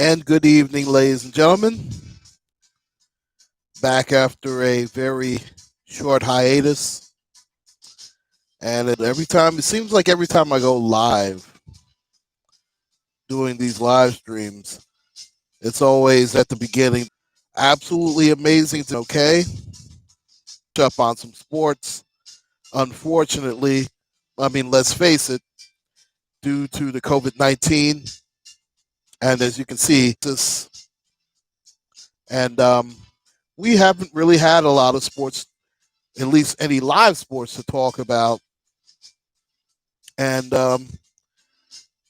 And good evening, ladies and gentlemen. Back after a very short hiatus. And it seems like every time I go live doing these live streams, it's always at the beginning. Absolutely amazing to okay. Up on some sports. Unfortunately, let's face it, due to the COVID-19, and as you can see, we haven't really had a lot of sports, at least any live sports to talk about. And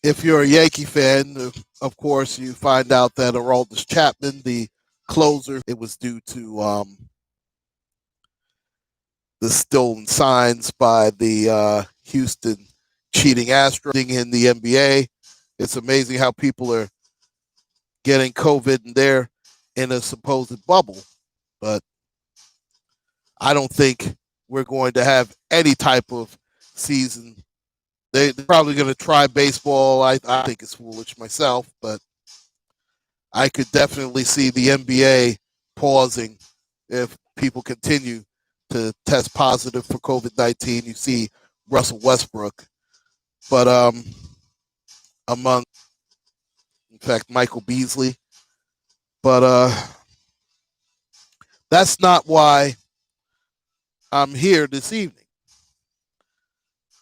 if you're a Yankee fan, of course, you find out that Aroldis Chapman, the closer, it was due to the stolen signs by the Houston cheating Astros in the NBA. It's amazing how people are getting COVID and they're in a supposed bubble. But I don't think we're going to have any type of season. They're probably going to try baseball. I think it's foolish myself, but I could definitely see the NBA pausing if people continue to test positive for COVID-19. You see Russell Westbrook, but among, in fact, Michael Beasley. But that's not why I'm here this evening.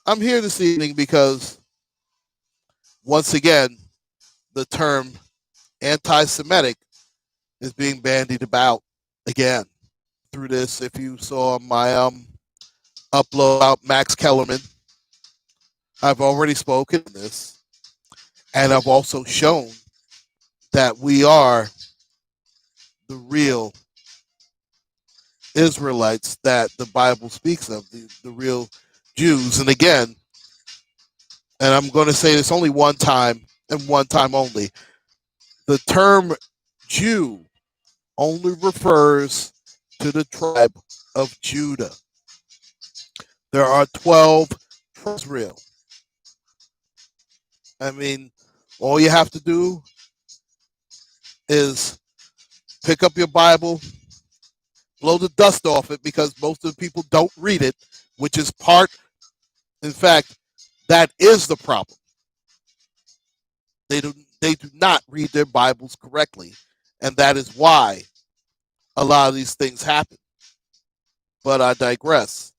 I'm here this evening because, once again, the term anti-Semitic is being bandied about again. Through this, if you saw my upload about Max Kellerman, I've already spoken this, and I've also shown that we are the real Israelites that the Bible speaks of, the real Jews. And again, and I'm going to say this only one time and one time only, the term Jew only refers to the tribe of Judah. There are 12 tribes of Israel. All you have to do is pick up your Bible, blow the dust off it, because most of the people don't read it, which is in fact, that is the problem. They do not read their Bibles correctly, and that is why a lot of these things happen. But I digress.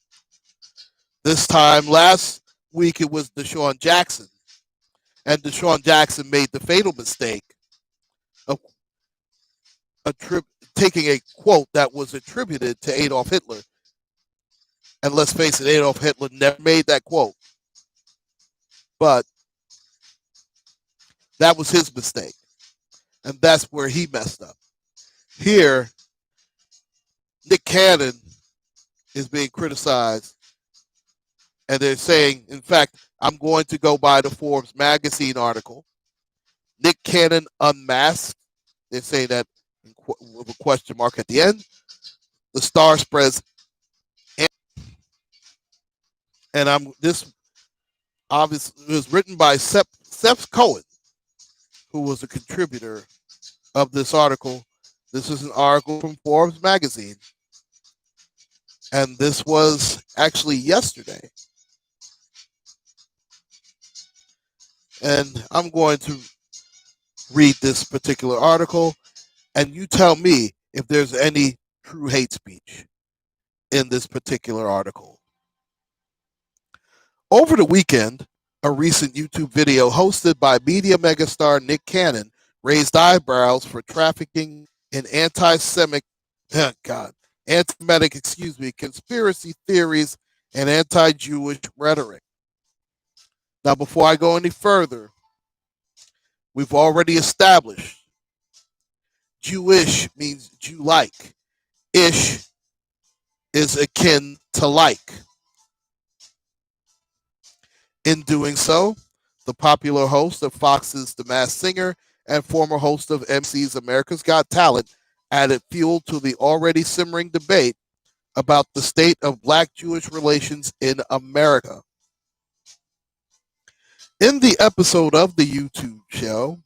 This time last week it was Deshaun Jackson, and Deshaun Jackson made the fatal mistake of taking a quote that was attributed to Adolf Hitler. And let's face it, Adolf Hitler never made that quote. But that was his mistake. And that's where he messed up. Here, Nick Cannon is being criticized. And they're saying, in fact, I'm going to go by the Forbes magazine article. Nick Cannon unmasked. They're saying that with a question mark at the end. The star spreads. And this obviously was written by Seth Cohen, who was a contributor of this article. This is an article from Forbes magazine. And this was actually yesterday. And I'm going to read this particular article, and you tell me if there's any true hate speech in this particular article. Over the weekend, a recent YouTube video hosted by media megastar Nick Cannon raised eyebrows for trafficking in anti-Semitic, conspiracy theories and anti-Jewish rhetoric. Now, before I go any further, we've already established Jewish means Jew-like. Ish is akin to like. In doing so, the popular host of Fox's The Masked Singer and former host of MC's America's Got Talent added fuel to the already simmering debate about the state of Black-Jewish relations in America. In the episode of the YouTube show,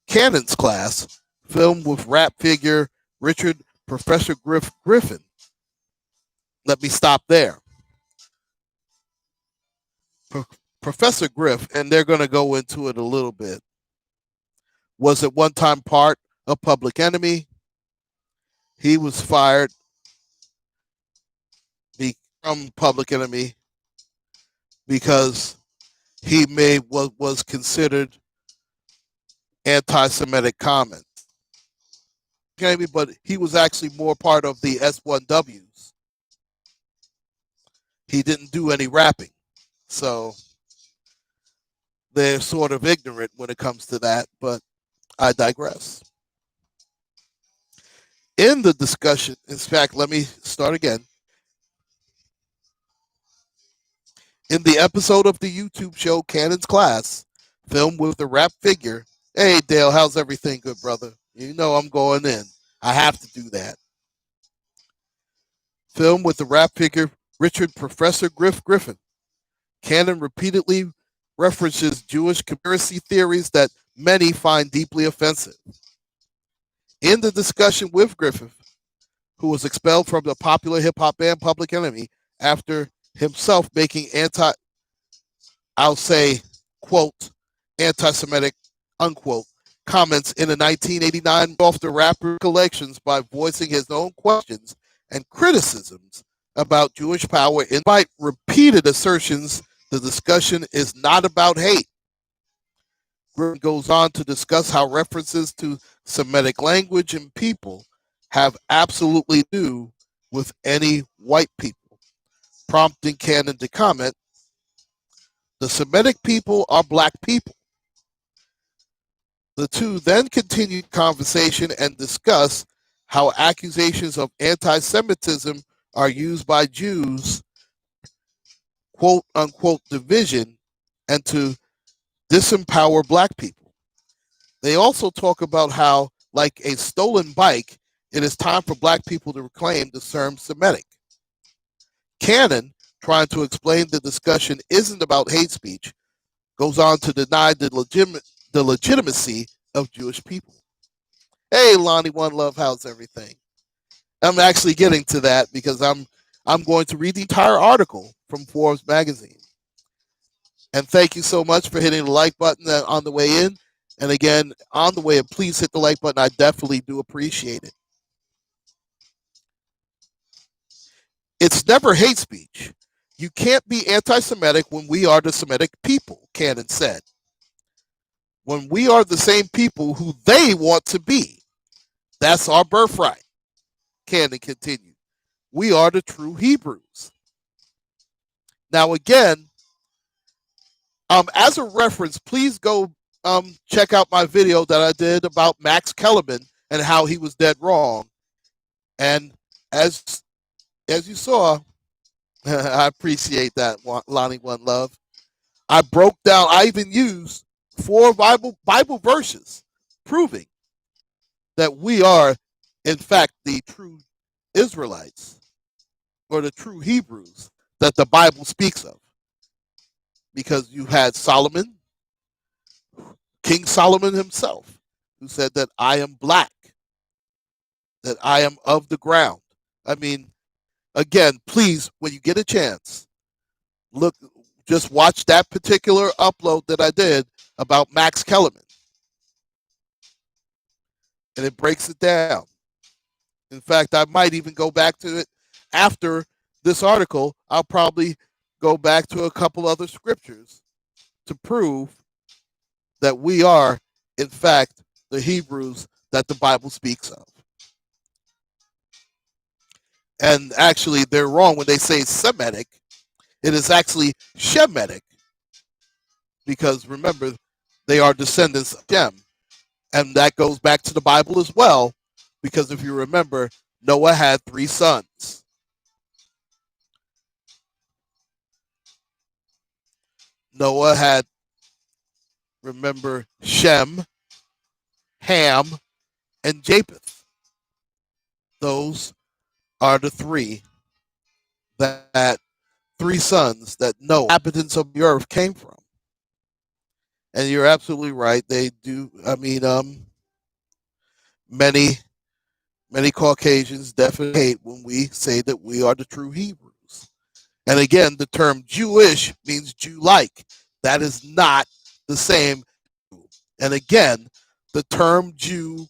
Cannon's class, film with rap figure Richard Professor Griffin. Let me stop there. Professor Griff, and they're going to go into it a little bit, was at one time part of Public Enemy. He was fired from Public Enemy because he made what was considered anti-Semitic comments. But he was actually more part of the S1Ws. He didn't do any rapping. So they're sort of ignorant when it comes to that, but I digress. In the discussion, in fact, let me start again. In the episode of the YouTube show Cannon's Class, filmed with the rap figure, hey Dale, how's everything, good brother? You know I'm going in. I have to do that. Filmed with the rap figure Richard Professor Griffin. Cannon repeatedly references Jewish conspiracy theories that many find deeply offensive. In the discussion with Griffith, who was expelled from the popular hip-hop band Public Enemy after himself making I'll say, quote, anti-Semitic, unquote, comments in the 1989 off the rapper collections by voicing his own questions and criticisms about Jewish power. Despite repeated assertions, the discussion is not about hate. Griffin goes on to discuss how references to Semitic language and people have absolutely to do with any white people, prompting Cannon to comment, the Semitic people are black people. The two then continued conversation and discuss how accusations of anti-Semitism are used by Jews, quote unquote, division and to disempower black people. They also talk about how, like a stolen bike, it is time for black people to reclaim the term Semitic. Cannon, trying to explain the discussion isn't about hate speech, goes on to deny the legitimacy of Jewish people. Hey, Lonnie One Love, how's everything? I'm actually getting to that because I'm going to read the entire article from Forbes magazine. And thank you so much for hitting the like button on the way in. And again, on the way in, please hit the like button. I definitely do appreciate it. It's never hate speech. You can't be anti-Semitic when we are the Semitic people, Cannon said. When we are the same people who they want to be. That's our birthright, Cannon continued. We are the true Hebrews. Now again, as a reference, please go check out my video that I did about Max Kellerman and how he was dead wrong. And as you saw, I appreciate that, Lonnie One Love. I broke down, I even used 4 Bible verses proving that we are, in fact, the true Israelites or the true Hebrews that the Bible speaks of. Because you had Solomon, King Solomon himself, who said that I am black, that I am of the ground. I mean, again, please, when you get a chance, look, just watch that particular upload that I did about Max Kellerman. And it breaks it down. In fact, I might even go back to it after this article. I'll probably go back to a couple other scriptures to prove that we are, in fact, the Hebrews that the Bible speaks of. And actually, they're wrong when they say Semetic. It is actually Shem-Etic. Because remember, they are descendants of Shem. And that goes back to the Bible as well. Because if you remember, Noah had 3 sons. Noah had, remember, Shem, Ham, and Japheth. Those are the 3 that 3 sons that Noah, inhabitants of the earth, came from. And you're absolutely right. They do. I mean, many many Caucasians definitely hate when we say that we are the true Hebrews. And again, the term Jewish means Jew-like. That is not the same. And again, the term Jew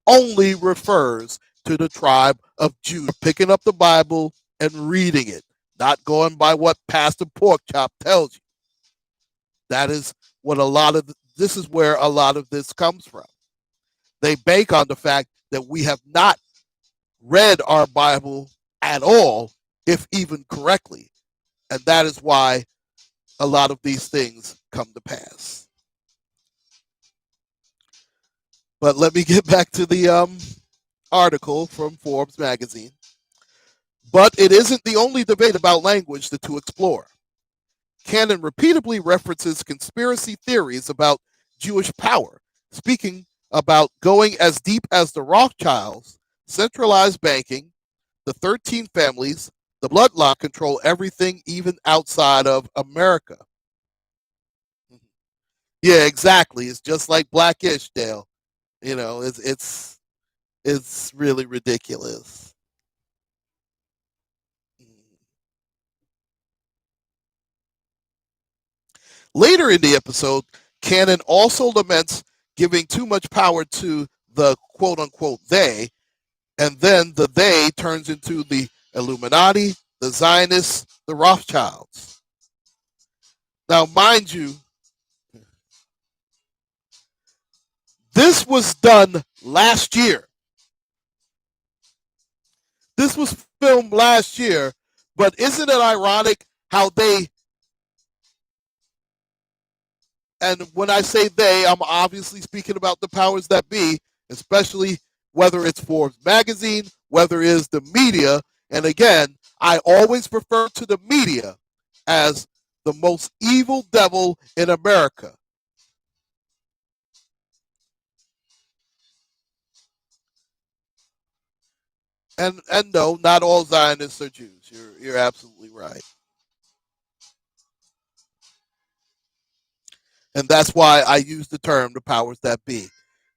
only refers to the tribe of Judah, picking up the Bible and reading it, not going by what Pastor Porkchop tells you. That is what a lot of this is where a lot of this comes from. They bank on the fact that we have not read our Bible at all, if even correctly. And that is why a lot of these things come to pass. But let me get back to the article from Forbes magazine. But it isn't the only debate about language to explore. Cannon repeatedly references conspiracy theories about Jewish power, speaking about going as deep as the Rothschilds, centralized banking, the 13 families, the bloodline control everything, even outside of America. Yeah, exactly. It's just like Blackish, Dale. You know, it's really ridiculous. Later in the episode, Cannon also laments giving too much power to the quote unquote they, and then the they turns into the Illuminati, the Zionists, the Rothschilds. Now, mind you, this was done last year. This was filmed last year, but isn't it ironic how they, and when I say they, I'm obviously speaking about the powers that be, especially whether it's Forbes magazine, whether it is the media. And again, I always refer to the media as the most evil devil in America. And no, not all Zionists are Jews. You're absolutely right. And that's why I use the term the powers that be.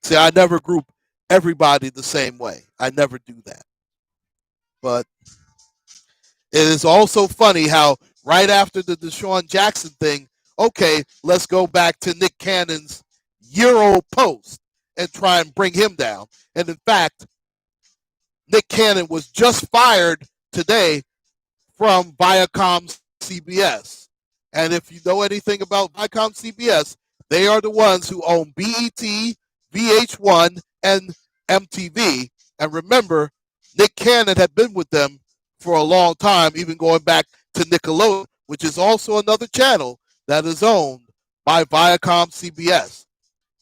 See, I never group everybody the same way. I never do that. But it is also funny how right after the Deshaun Jackson thing, okay, let's go back to Nick Cannon's year-old post and try and bring him down. And in fact, Nick Cannon was just fired today from Viacom CBS. And if you know anything about Viacom CBS, they are the ones who own BET, VH1, and MTV. And remember, Nick Cannon had been with them for a long time, even going back to Nickelodeon, which is also another channel that is owned by Viacom CBS.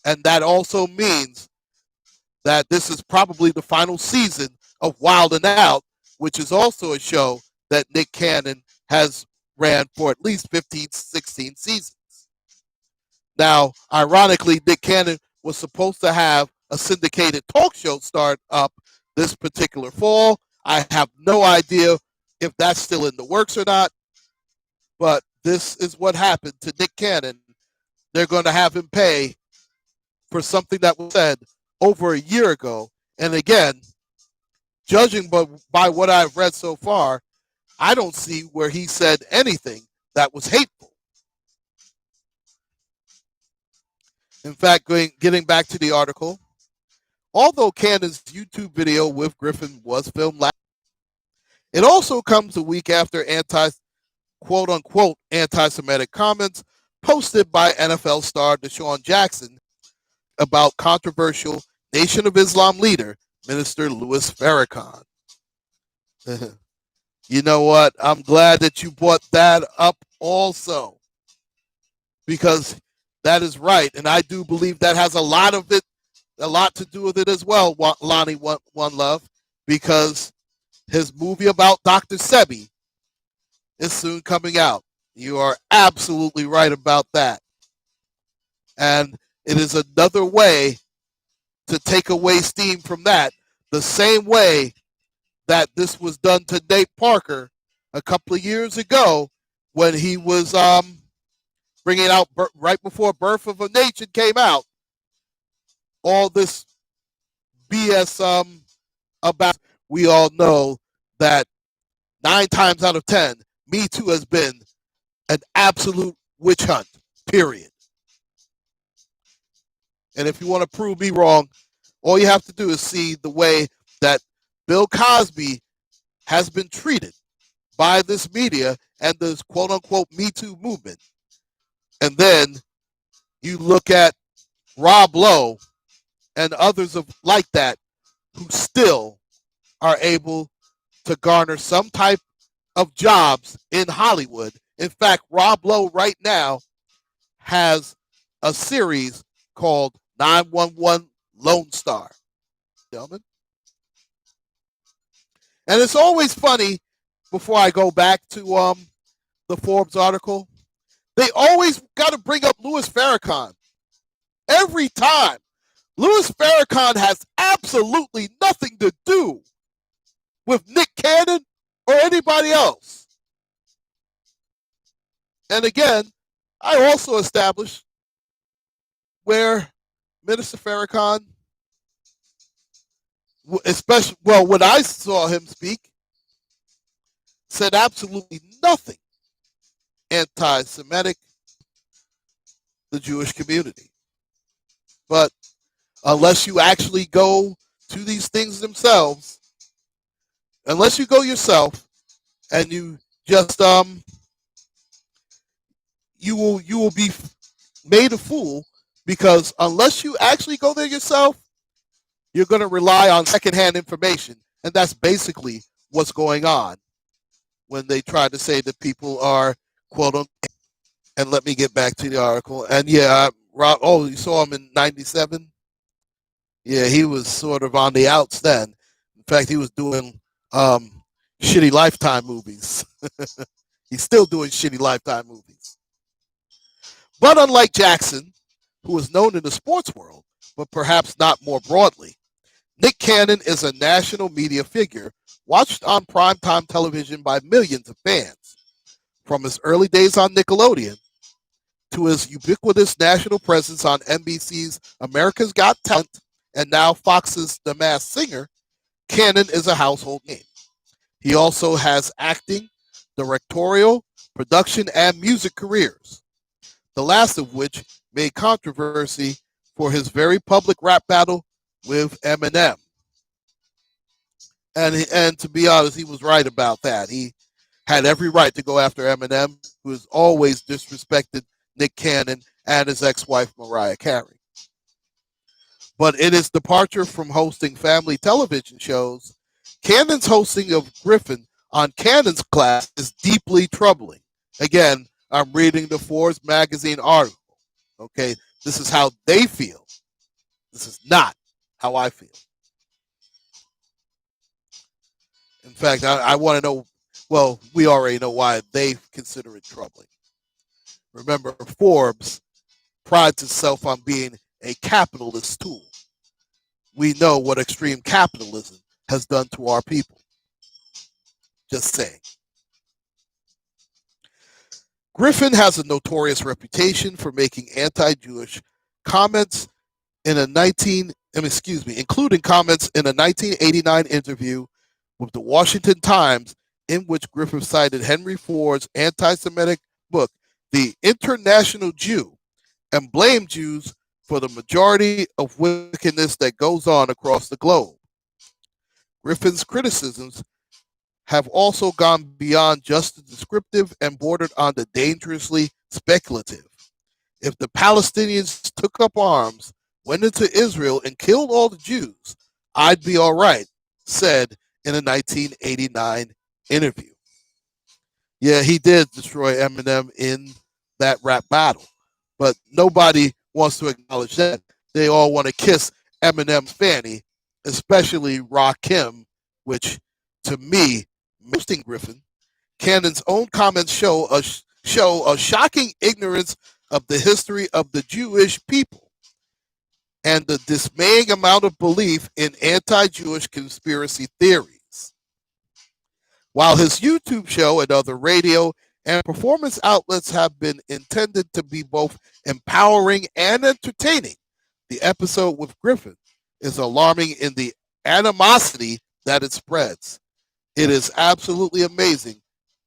And that also means that this is probably the final season of Wild and Out, which is also a show that Nick Cannon has ran for at least 15, 16 seasons. Now, ironically, Nick Cannon was supposed to have a syndicated talk show start up this particular fall. I have no idea if that's still in the works or not, but this is what happened to Nick Cannon. They're going to have him pay for something that was said over a year ago. And again, judging by what I've read so far, I don't see where he said anything that was hateful. In fact, getting back to the article, although Cannon's YouTube video with Griffin was filmed last, it also comes a week after quote unquote anti-Semitic comments posted by NFL star Deshaun Jackson about controversial Nation of Islam leader Minister Louis Farrakhan. You know what? I'm glad that you brought that up also, because that is right, and I do believe that has a lot to do with it as well. Lonnie, one love, because his movie about Dr. Sebi is soon coming out. You are absolutely right about that, and it is another way to take away steam from that, the same way that this was done to Nate Parker a couple of years ago when he was bringing out right before Birth of a Nation came out, all this BS about. We all know that 9 times out of 10, Me Too has been an absolute witch hunt, period. And if you want to prove me wrong, all you have to do is see the way that Bill Cosby has been treated by this media and this quote unquote Me Too movement. And then you look at Rob Lowe and others like that who still are able to garner some type of jobs in Hollywood. In fact, Rob Lowe right now has a series called 911 Lone Star. Gentlemen. And it's always funny, before I go back to the Forbes article, they always got to bring up Louis Farrakhan. Every time. Louis Farrakhan has absolutely nothing to do with Nick Cannon or anybody else. And again, I also established where Minister Farrakhan, especially, well, when I saw him speak, said absolutely nothing anti-Semitic, the Jewish community. But unless you actually go to these things themselves, unless you go yourself and you just you will be made a fool, because unless you actually go there yourself, you're going to rely on secondhand information, and that's basically what's going on when they try to say that people are quote unquote. And let me get back to the article. And yeah, Rob. Oh, you saw him in '97. Yeah, he was sort of on the outs then. In fact, he was doing shitty Lifetime movies. He's still doing shitty Lifetime movies. But unlike Jackson, who is known in the sports world, but perhaps not more broadly, Nick Cannon is a national media figure watched on primetime television by millions of fans. From his early days on Nickelodeon to his ubiquitous national presence on NBC's America's Got Talent and now Fox's The Masked Singer, Cannon is a household name. He also has acting, directorial, production, and music careers, the last of which made controversy for his very public rap battle with Eminem. And to be honest, he was right about that. He had every right to go after Eminem, who has always disrespected Nick Cannon and his ex-wife Mariah Carey. But in his departure from hosting family television shows, Cannon's hosting of Griffin on Cannon's Class is deeply troubling. Again, I'm reading the Forbes magazine article. Okay, this is how they feel. This is not how I feel. In fact, I want to know, well, we already know why they consider it troubling. Remember, Forbes prides itself on being a capitalist tool. We know what extreme capitalism has done to our people. Just saying. Griffin has a notorious reputation for making anti-Jewish comments including comments in a 1989 interview with the Washington Times, in which Griffin cited Henry Ford's anti-Semitic book, The International Jew, and blamed Jews for the majority of wickedness that goes on across the globe. Griffin's criticisms have also gone beyond just the descriptive and bordered on the dangerously speculative. If the Palestinians took up arms, went into Israel, and killed all the Jews, I'd be all right, said in a 1989 interview. Yeah, he did destroy Eminem in that rap battle, but nobody wants to acknowledge that. They all want to kiss Eminem's fanny, especially Rakim, which, to me, roasting Griffin, Cannon's own comments show a shocking ignorance of the history of the Jewish people and the dismaying amount of belief in anti-Jewish conspiracy theories. While his YouTube show and other radio And performance outlets have been intended to be both empowering and entertaining. The episode with Griffin is alarming in the animosity that it spreads. It is absolutely amazing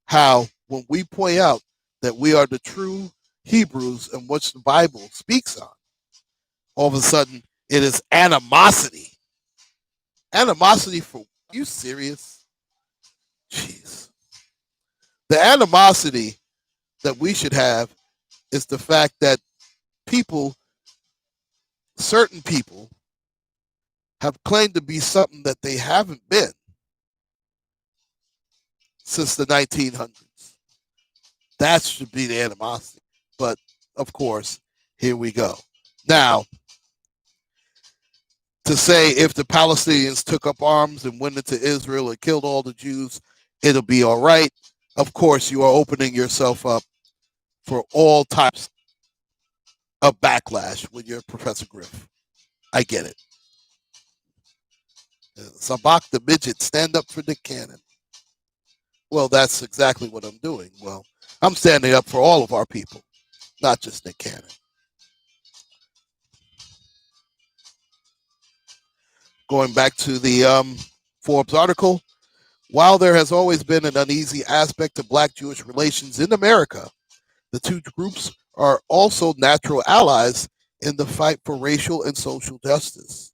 how, when we point out that we are the true Hebrews in which the Bible speaks on, all of a sudden it is animosity. Animosity for, are you serious? Jeez. The animosity that we should have is the fact that people, certain people, have claimed to be something that they haven't been since the 1900s. That should be the animosity. But of course, here we go. Now, to say if the Palestinians took up arms and went into Israel and killed all the Jews, it'll be all right. Of course, you are opening yourself up for all types of backlash with your Professor Griff. I get it. Sabak the midget, stand up for Nick Cannon. Well, that's exactly what I'm doing. Well, I'm standing up for all of our people, not just Nick Cannon. Going back to the Forbes article, while there has always been an uneasy aspect to Black-Jewish relations in America, the two groups are also natural allies in the fight for racial and social justice.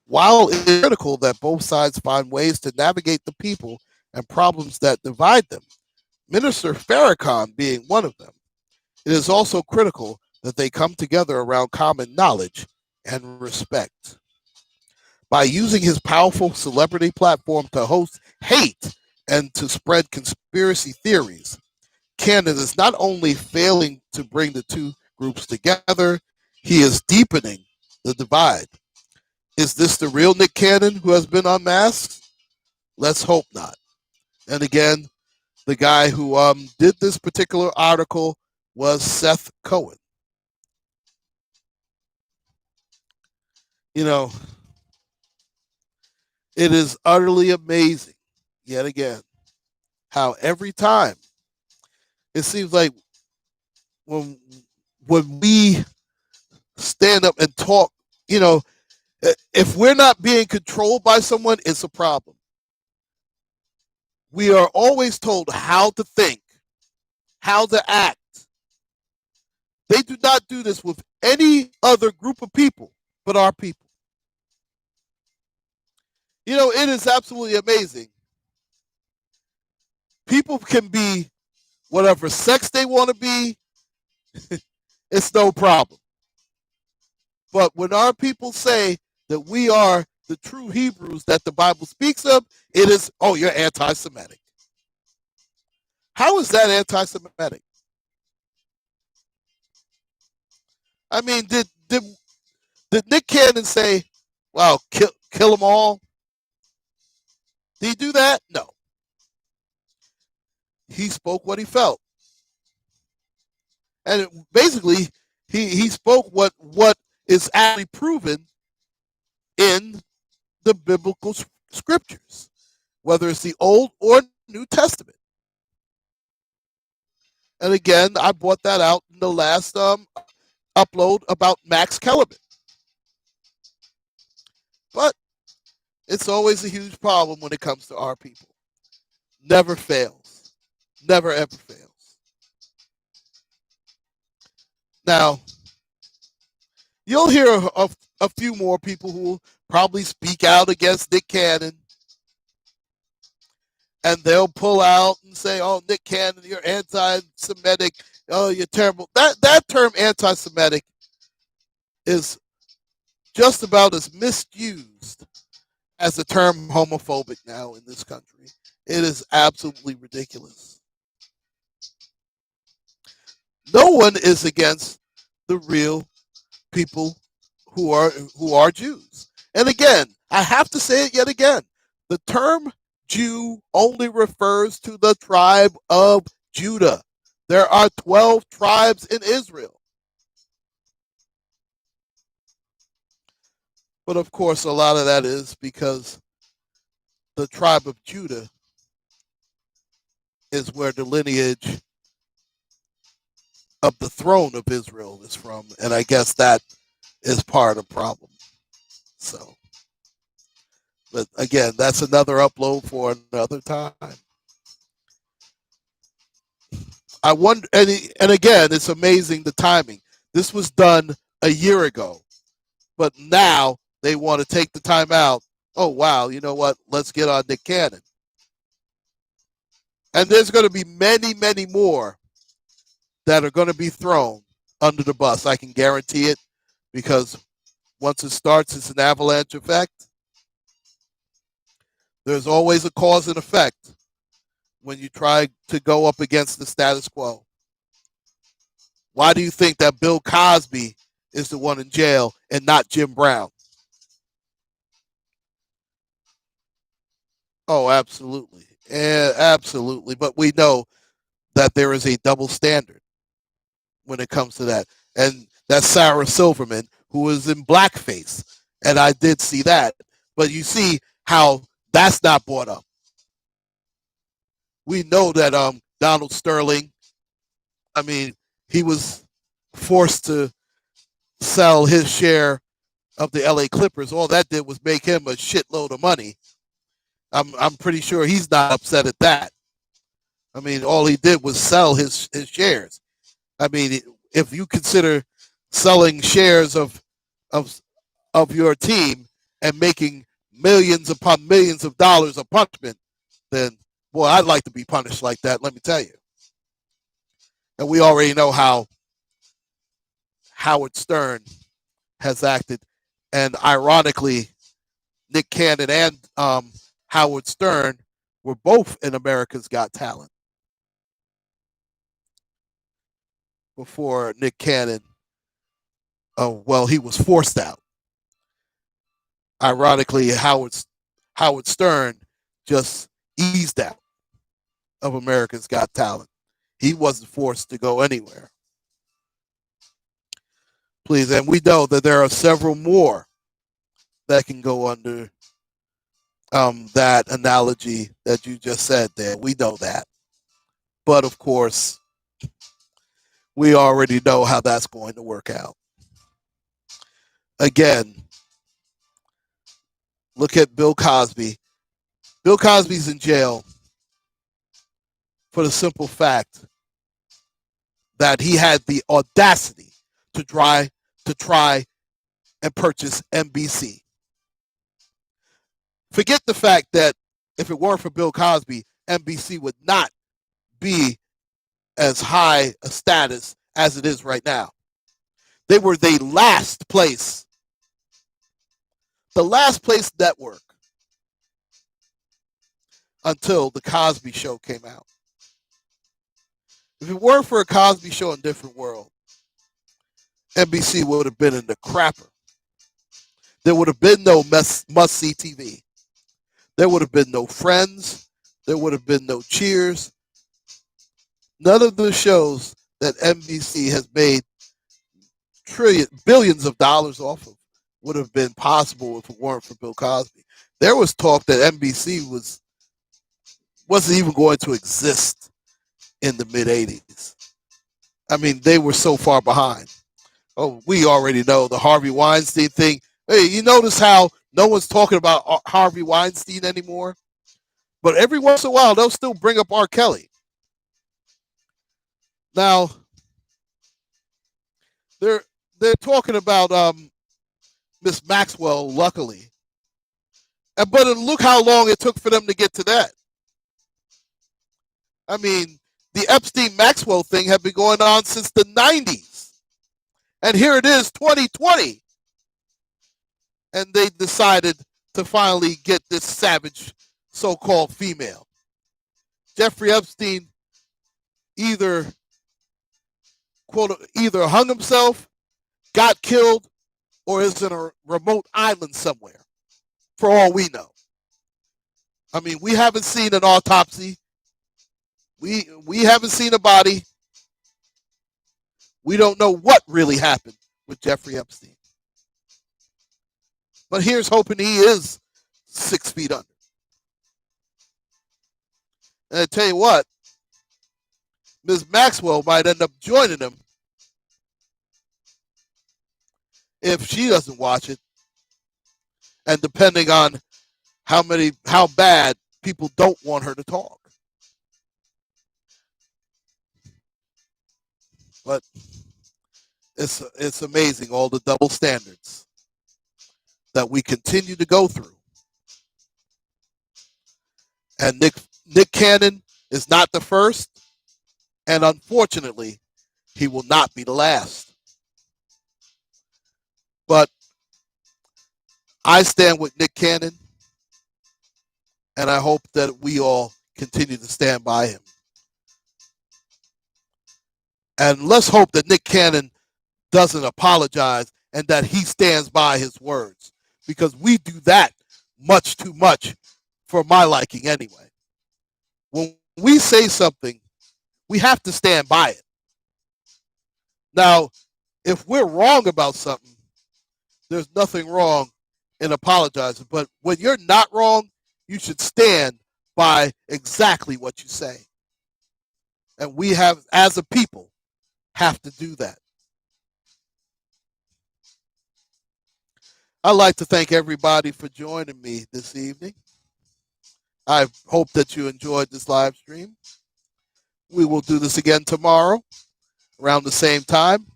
While it is critical that both sides find ways to navigate the people and problems that divide them, Minister Farrakhan being one of them, it is also critical that they come together around common knowledge and respect. By using his powerful celebrity platform to host hate and to spread conspiracy theories, Cannon is not only failing to bring the two groups together, he is deepening the divide. Is this the real Nick Cannon who has been unmasked? Let's hope not. And again, the guy who did this particular article was Seth Cohen. You know, it is utterly amazing, yet again, how every time it seems like when we stand up and talk, you know, if we're not being controlled by someone, it's a problem. We are always told how to think, how to act. They do not do this with any other group of people but our people. You know, it is absolutely amazing. People can be whatever sex they want to be, it's no problem. But when our people say that we are the true Hebrews that the Bible speaks of, it is, oh, you're anti Semitic. How is that anti Semitic? I mean, did Nick Cannon say, well, kill them all? Did he do that? No. He spoke what he felt. And basically, he spoke what is actually proven in the biblical scriptures, whether it's the Old or New Testament. And again, I brought that out in the last upload about Max Kellerman. But it's always a huge problem when it comes to our people. Never fails. Never ever fails. Now, you'll hear a few more people who will probably speak out against Nick Cannon. And they'll pull out and say, oh, Nick Cannon, you're anti-Semitic. Oh, you're terrible. That term anti-Semitic is just about as misused as the term homophobic now in this country. It is absolutely ridiculous. No one is against the real people who are Jews. And again, I have to say it yet again. The term Jew only refers to the tribe of Judah. There are 12 tribes in Israel. But of course, a lot of that is because the tribe of Judah is where the lineage of the throne of Israel is from, and I guess that is part of the problem. So, but again, that's another upload for another time. I wonder, and again, it's amazing the timing. This was done a year ago, but now they want to take the time out. Oh wow, you know what? Let's get on Nick Cannon. And there's going to be many, many more that are going to be thrown under the bus. I can guarantee it, because once it starts, it's an avalanche effect. There's always a cause and effect when you try to go up against the status quo. Why do you think that Bill Cosby is the one in jail and not Jim Brown? Oh, absolutely. Absolutely. But we know that there is a double standard when it comes to that. And that's Sarah Silverman, who is in blackface. And I did see that. But you see how that's not brought up. We know that Donald Sterling, I mean, he was forced to sell his share of the LA Clippers. All that did was make him a shitload of money. I'm pretty sure he's not upset at that. I mean, all he did was sell his shares. I mean, if you consider selling shares of your team and making millions upon millions of dollars of punishment, then boy, I'd like to be punished like that, let me tell you. And we already know how Howard Stern has acted. And ironically, Nick Cannon and Howard Stern were both in America's Got Talent before Nick Cannon, he was forced out. Ironically, Howard Stern just eased out of America's Got Talent. He wasn't forced to go anywhere. Please, and we know that there are several more that can go under that analogy that you just said there. We know that. But of course, we already know how that's going to work out. Again, look at Bill Cosby. Bill Cosby's in jail for the simple fact that he had the audacity to try and purchase NBC. Forget the fact that if it weren't for Bill Cosby, NBC would not be as high a status as it is right now. They were the last place network until the Cosby Show came out. If it weren't for a Cosby Show in Different World, NBC would have been in the crapper. There would have been no must-see TV. There would have been no Friends. There would have been no Cheers. None of the shows that NBC has made billions of dollars off of would have been possible if it weren't for Bill Cosby. There was talk that NBC wasn't even going to exist in the mid-'80s. I mean, they were so far behind. Oh, we already know the Harvey Weinstein thing. Hey, you notice how no one's talking about Harvey Weinstein anymore? But every once in a while, they'll still bring up R. Kelly. Now, they're talking about Miss Maxwell, luckily. But look how long it took for them to get to that. I mean, the Epstein-Maxwell thing had been going on since the 90s. And here it is, 2020. And they decided to finally get this savage so-called female. Jeffrey Epstein either hung himself, got killed, or is in a remote island somewhere, for all we know. I mean, we haven't seen an autopsy. We haven't seen a body. We don't know what really happened with Jeffrey Epstein. But here's hoping he is 6 feet under. And I tell you what, Ms. Maxwell might end up joining him if she doesn't watch it, and depending on how bad people don't want her to talk. But it's amazing all the double standards that we continue to go through. And Nick Cannon is not the first, and unfortunately, he will not be the last. But I stand with Nick Cannon, and I hope that we all continue to stand by him. And let's hope that Nick Cannon doesn't apologize and that he stands by his words, because we do that much too much for my liking anyway. When we say something, we have to stand by it. Now, if we're wrong about something, there's nothing wrong in apologizing. But when you're not wrong, you should stand by exactly what you say. And we have, as a people, have to do that. I'd like to thank everybody for joining me this evening. I hope that you enjoyed this live stream. We will do this again tomorrow around the same time.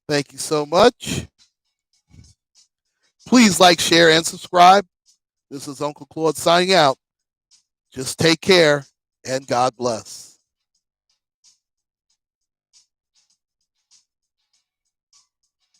Thank you so much. Please like, share, and subscribe. This is UncClaude signing out. Just take care, and God bless.